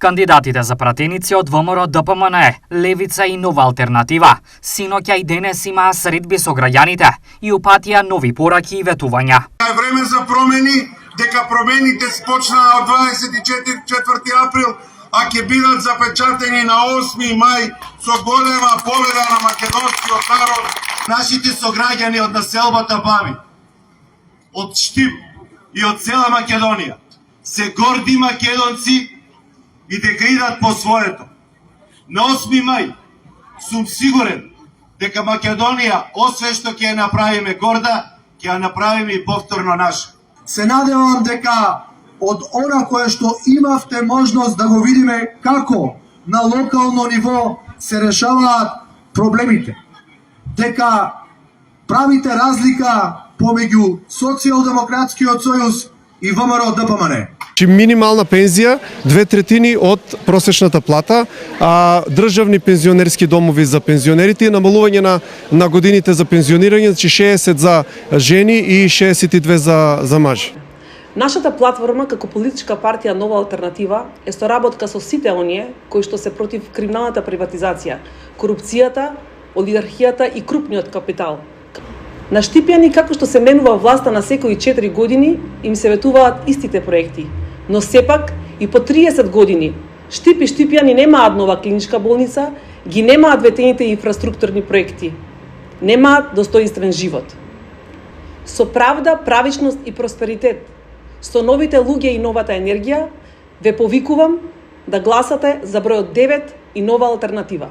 Кандидатите за пратеници од ВМРО ДПМН, Левица и Нова алтернатива, синоќа и денес имаа средби со граѓаните и упатија нови пораки и ветувања. Е време за промени, дека промените спочнаа од 24 април, а ќе бидат запечатени на 8 мај со голема победа на македонскиот народ. Нашите сограѓани од населбата Баби, од Штип и од цела Македонија се горди македонци и дека идат по своето. На 8 мај сум сигурен дека Македонија, освен што ќе ја направиме горда, ќе ја направиме и повторно наша. Се надевам дека од она кое што имавте можност да го видиме како на локално ниво се решаваат проблемите, дека правите разлика помеѓу Социјалдемократскиот сојуз и ВМРО ДПМН. Минимална пензија 2/3 од просечната плата, државни пензионерски домови за пензионерите и намалување на годините за пензионирање, значи 60 за жени и 62 за мажи. Нашата платформа како политичка партија Нова алтернатива е соработка со сите оние кои што се против криминалната приватизација, корупцијата, олигархијата и крупниот капитал. На Штипјани, како што се менува власта на секои 4 години, им се ветуваат истите проекти. Но сепак и по 30 години Штип и Штипјани немаат нова клиничка болница, ги немаат ветените инфраструктурни проекти, немаат достоинствен живот. Со правда, правичност и просперитет, со новите луѓе и новата енергија, ве повикувам да гласате за бројот 9 и Нова алтернатива.